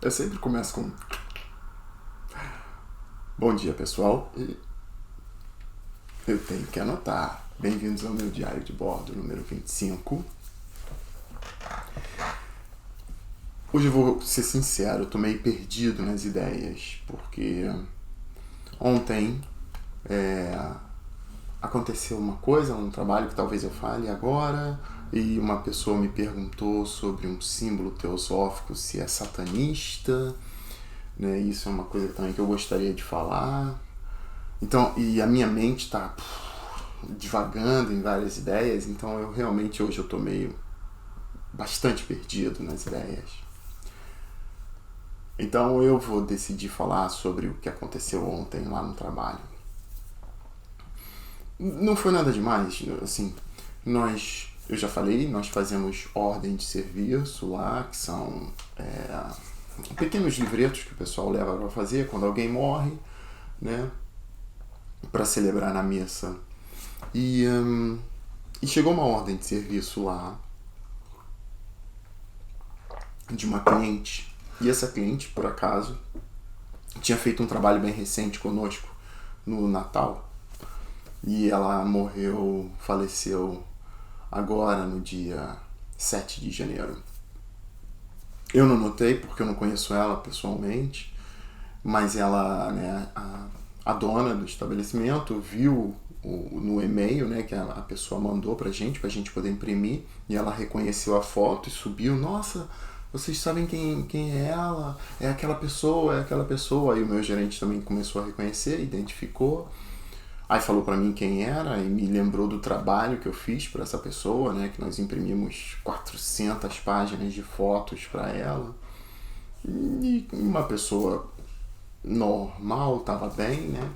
Eu sempre começo com bom dia, pessoal. E eu tenho que anotar. Bem-vindos ao meu diário de bordo número 25. Hoje eu vou ser sincero, eu tô meio perdido nas ideias, porque ontem aconteceu uma coisa, um trabalho que talvez eu fale agora, e uma pessoa me perguntou sobre um símbolo teosófico, se é satanista, né? Isso é uma coisa também que eu gostaria de falar. Então, e a minha mente está divagando em várias ideias, então eu realmente hoje eu tô meio bastante perdido nas ideias. Então eu vou decidir falar sobre o que aconteceu ontem lá no trabalho. Não foi nada demais, assim, eu já falei, nós fazemos ordem de serviço lá, que são pequenos livretos que o pessoal leva para fazer quando alguém morre, né, para celebrar na missa. E chegou uma ordem de serviço lá de uma cliente. E essa cliente, por acaso, tinha feito um trabalho bem recente conosco no Natal. E ela faleceu agora no dia 7 de janeiro. Eu não notei porque eu não conheço ela pessoalmente, mas ela, né, a dona do estabelecimento viu no e-mail, né, que a pessoa mandou pra gente poder imprimir, e ela reconheceu a foto e subiu. Nossa, vocês sabem quem é ela? É aquela pessoa, é aquela pessoa. Aí o meu gerente também começou a reconhecer, identificou. Aí falou pra mim quem era e me lembrou do trabalho que eu fiz para essa pessoa, né, que nós imprimimos 400 páginas de fotos para ela. E uma pessoa normal, estava bem, né?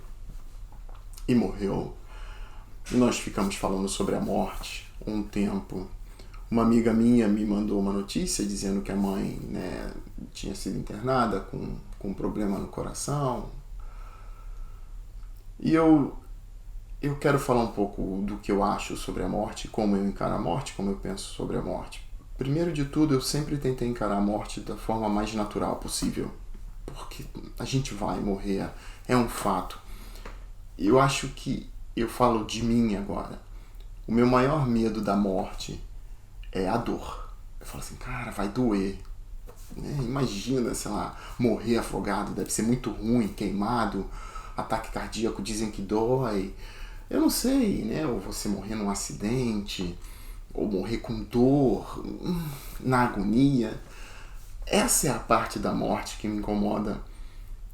E morreu. E nós ficamos falando sobre a morte um tempo. Uma amiga minha me mandou uma notícia dizendo que a mãe, né, tinha sido internada com um problema no coração. E eu quero falar um pouco do que eu acho sobre a morte, como eu encaro a morte, como eu penso sobre a morte. Primeiro de tudo, eu sempre tentei encarar a morte da forma mais natural possível, porque a gente vai morrer, é um fato. Eu acho que eu falo de mim agora. O meu maior medo da morte é a dor. Eu falo assim, cara, vai doer. Né? Imagina, sei lá, morrer afogado, deve ser muito ruim, queimado, ataque cardíaco dizem que dói. Eu não sei, né? Ou você morrer num acidente, ou morrer com dor, na agonia. Essa é a parte da morte que me incomoda.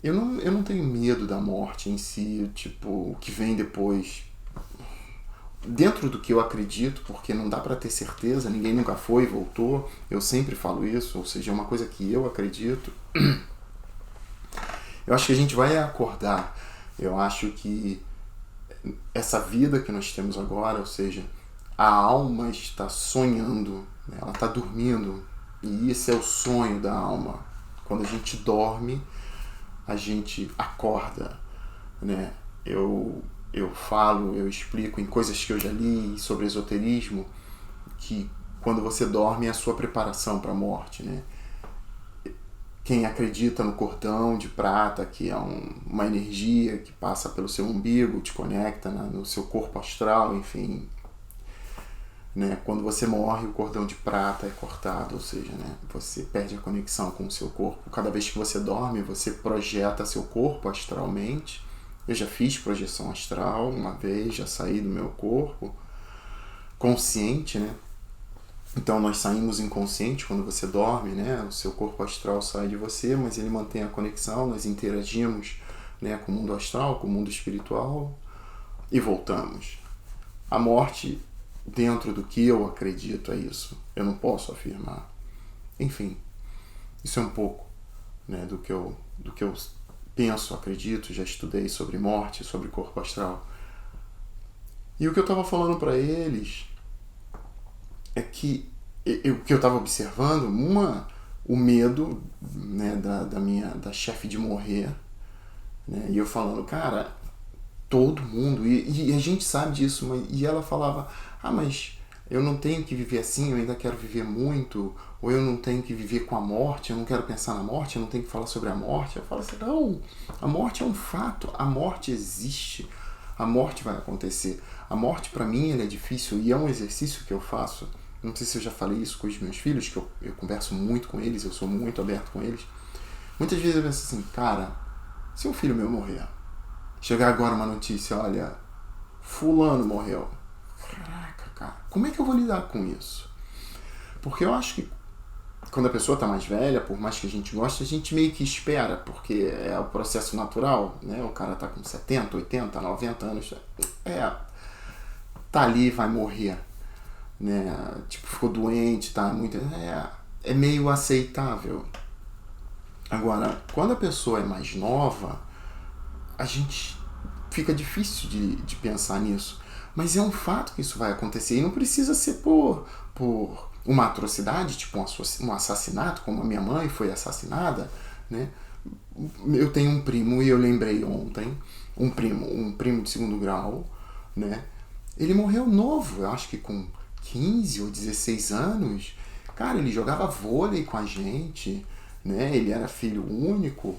Eu não tenho medo da morte em si, tipo, o que vem depois. Dentro do que eu acredito, porque não dá pra ter certeza, ninguém nunca foi e voltou, eu sempre falo isso, ou seja, é uma coisa que eu acredito. Eu acho que a gente vai acordar. Eu acho que essa vida que nós temos agora, ou seja, a alma está sonhando, né? Ela está dormindo, e esse é o sonho da alma. Quando a gente dorme, a gente acorda, né? Eu explico em coisas que eu já li sobre esoterismo, que quando você dorme é a sua preparação para a morte, né? Quem acredita no cordão de prata, que é uma energia que passa pelo seu umbigo, te conecta no seu corpo astral, enfim, né? Quando você morre, o cordão de prata é cortado, ou seja, né, você perde a conexão com o seu corpo. Cada vez que você dorme, você projeta seu corpo astralmente. Eu já fiz projeção astral uma vez, já saí do meu corpo consciente, né? Então nós saímos inconsciente quando você dorme, né? O seu corpo astral sai de você, mas ele mantém a conexão, nós interagimos, né, com o mundo astral, com o mundo espiritual e voltamos. A morte, dentro do que eu acredito, é isso. Eu não posso afirmar. Enfim, isso é um pouco, né, do que eu penso, acredito, já estudei sobre morte, sobre corpo astral. E o que eu estava falando para eles é que o que eu estava observando, o medo, né, da chefe de morrer, né, e eu falando, cara, todo mundo, e a gente sabe disso, e ela falava, mas eu não tenho que viver assim, eu ainda quero viver muito, ou eu não tenho que viver com a morte, eu não quero pensar na morte, eu não tenho que falar sobre a morte. Eu falo assim, não, a morte é um fato, a morte existe, a morte vai acontecer. A morte para mim ela é difícil e é um exercício que eu faço. Não sei se eu já falei isso com os meus filhos, que eu converso muito com eles, eu sou muito aberto com eles. Muitas vezes eu penso assim, cara, se um filho meu morrer, chegar agora uma notícia, olha, fulano morreu. Caraca, cara, como é que eu vou lidar com isso? Porque eu acho que quando a pessoa está mais velha, por mais que a gente goste, a gente meio que espera, porque é o processo natural, né? O cara tá com 70, 80, 90 anos, tá ali, vai morrer, né? Tipo, ficou doente, tá muito... É meio aceitável. Agora, quando a pessoa é mais nova, a gente fica difícil de pensar nisso. Mas é um fato que isso vai acontecer. E não precisa ser por uma atrocidade, tipo um assassinato, como a minha mãe foi assassinada, né? Eu tenho um primo, e eu lembrei ontem, um primo de segundo grau, né? Ele morreu novo, eu acho que com 15 ou 16 anos. Cara, ele jogava vôlei com a gente, né? Ele era filho único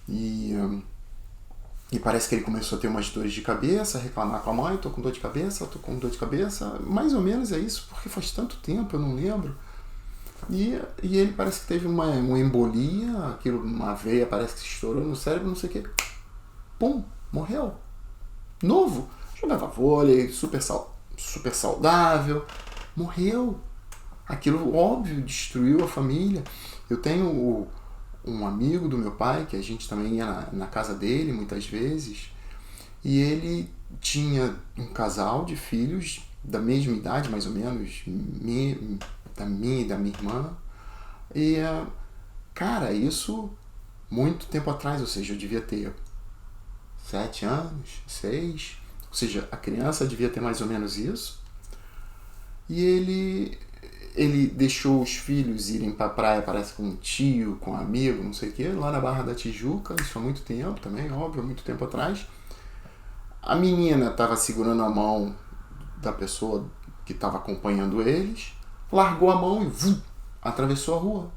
e parece que ele começou a ter umas dores de cabeça, reclamar com a mãe, tô com dor de cabeça, mais ou menos é isso, porque faz tanto tempo, eu não lembro. E ele parece que teve uma embolia, aquilo, uma veia parece que se estourou no cérebro, não sei o que. Pum, morreu. Novo, jogava vôlei, super saudável, morreu. Aquilo, óbvio, destruiu a família. Eu tenho um amigo do meu pai, que a gente também ia na casa dele muitas vezes, e ele tinha um casal de filhos da mesma idade, mais ou menos, da minha e da minha irmã. E, cara, isso muito tempo atrás, ou seja, eu devia ter 7 anos, 6, ou seja, a criança devia ter mais ou menos isso. E ele deixou os filhos irem pra praia, parece com um tio, com um amigo, não sei o que, lá na Barra da Tijuca, isso há muito tempo também, óbvio, muito tempo atrás. A menina estava segurando a mão da pessoa que estava acompanhando eles, largou a mão e atravessou a rua.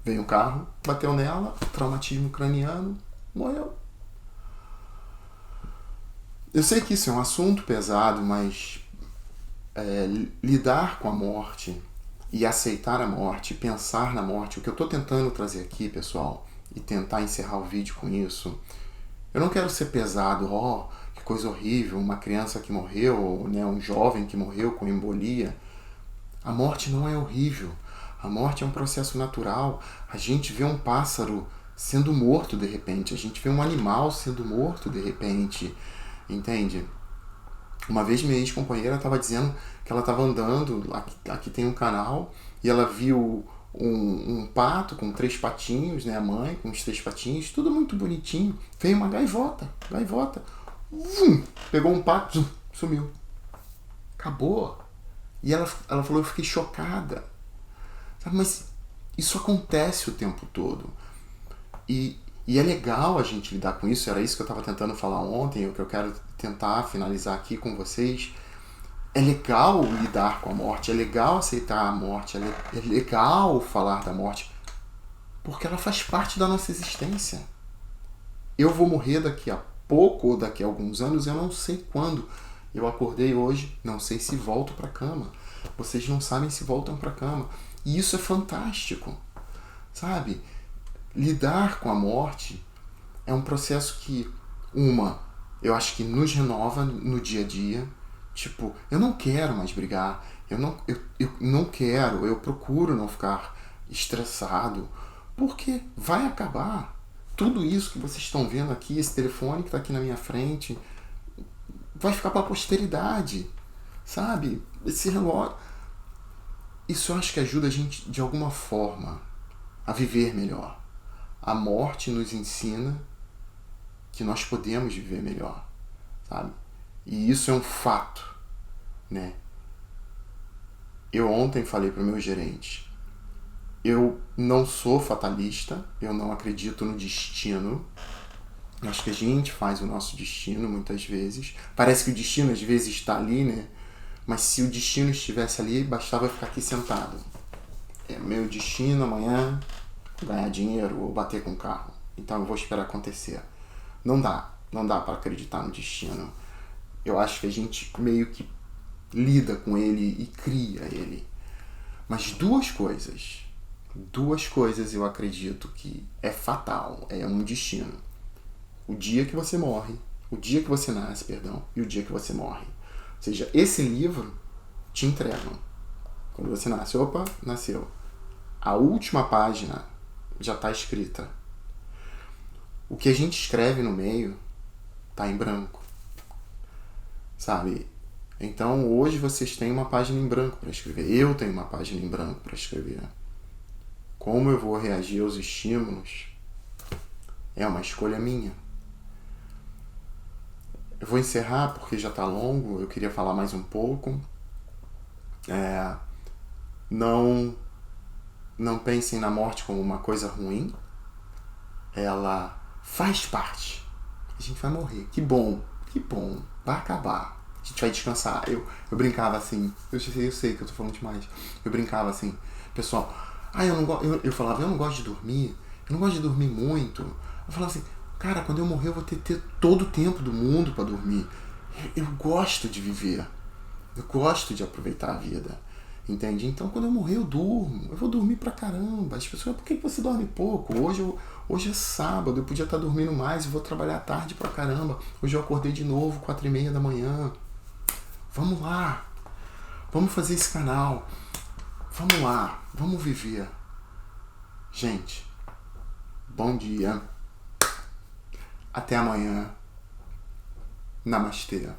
Veio um carro, bateu nela, traumatismo craniano, morreu. Eu sei que isso é um assunto pesado, mas lidar com a morte e aceitar a morte, pensar na morte, o que eu estou tentando trazer aqui, pessoal, e tentar encerrar o vídeo com isso, eu não quero ser pesado, que coisa horrível, uma criança que morreu, né, um jovem que morreu com embolia. A morte não é horrível, a morte é um processo natural. A gente vê um pássaro sendo morto de repente, a gente vê um animal sendo morto de repente, entende? Uma vez minha ex-companheira estava dizendo que ela estava andando, aqui tem um canal, e ela viu um pato com 3 patinhos, né, a mãe com os 3 patinhos, tudo muito bonitinho. Veio uma gaivota, pegou um pato, sumiu. Acabou. E ela falou, eu fiquei chocada. Sabe, mas isso acontece o tempo todo. E é legal a gente lidar com isso, era isso que eu estava tentando falar ontem, o que eu quero tentar finalizar aqui com vocês. É legal lidar com a morte, é legal aceitar a morte, é legal falar da morte, porque ela faz parte da nossa existência. Eu vou morrer daqui a pouco ou daqui a alguns anos, eu não sei quando. Eu acordei hoje, não sei se volto para a cama. Vocês não sabem se voltam para a cama. E isso é fantástico, sabe? Lidar com a morte é um processo que, eu acho que nos renova no dia a dia. Tipo, eu não quero mais brigar, eu não quero, eu procuro não ficar estressado, porque vai acabar. Tudo isso que vocês estão vendo aqui, esse telefone que está aqui na minha frente, vai ficar para a posteridade, sabe? Esse relógio. Isso eu acho que ajuda a gente, de alguma forma, a viver melhor. A morte nos ensina que nós podemos viver melhor, sabe? E isso é um fato, né? Eu ontem falei para o meu gerente, eu não sou fatalista, eu não acredito no destino. Acho que a gente faz o nosso destino muitas vezes. Parece que o destino às vezes está ali, né? Mas se o destino estivesse ali, bastava eu ficar aqui sentado. É meu destino amanhã ganhar dinheiro ou bater com o carro. Então eu vou esperar acontecer. Não dá para acreditar no destino. Eu acho que a gente meio que lida com ele e cria ele. Mas duas coisas eu acredito que é fatal, é um destino. O dia que você morre, o dia que você nasce, e o dia que você morre. Ou seja, esse livro te entregam. Quando você nasce, nasceu. A última página já está escrita. O que a gente escreve no meio está em branco. Sabe? Então hoje vocês têm uma página em branco para escrever. Eu tenho uma página em branco para escrever. Como eu vou reagir aos estímulos é uma escolha minha. Eu vou encerrar porque já está longo. Eu queria falar mais um pouco. Não pensem na morte como uma coisa ruim. Ela faz parte. A gente vai morrer. Que bom. Vai acabar. A gente vai descansar. Eu brincava assim. Eu sei que eu tô falando demais. Eu brincava assim. Pessoal, eu falava, eu não gosto de dormir. Eu não gosto de dormir muito. Eu falava assim, cara, quando eu morrer eu vou ter todo o tempo do mundo para dormir. Eu gosto de viver. Eu gosto de aproveitar a vida. Entende? Então quando eu morrer eu durmo. Eu vou dormir pra caramba. As pessoas, por que você dorme pouco? Hoje é sábado, eu podia estar dormindo mais e vou trabalhar tarde pra caramba. Hoje eu acordei de novo, 4:30 da manhã. Vamos lá. Vamos fazer esse canal. Vamos lá. Vamos viver. Gente, bom dia. Até amanhã. Namastê.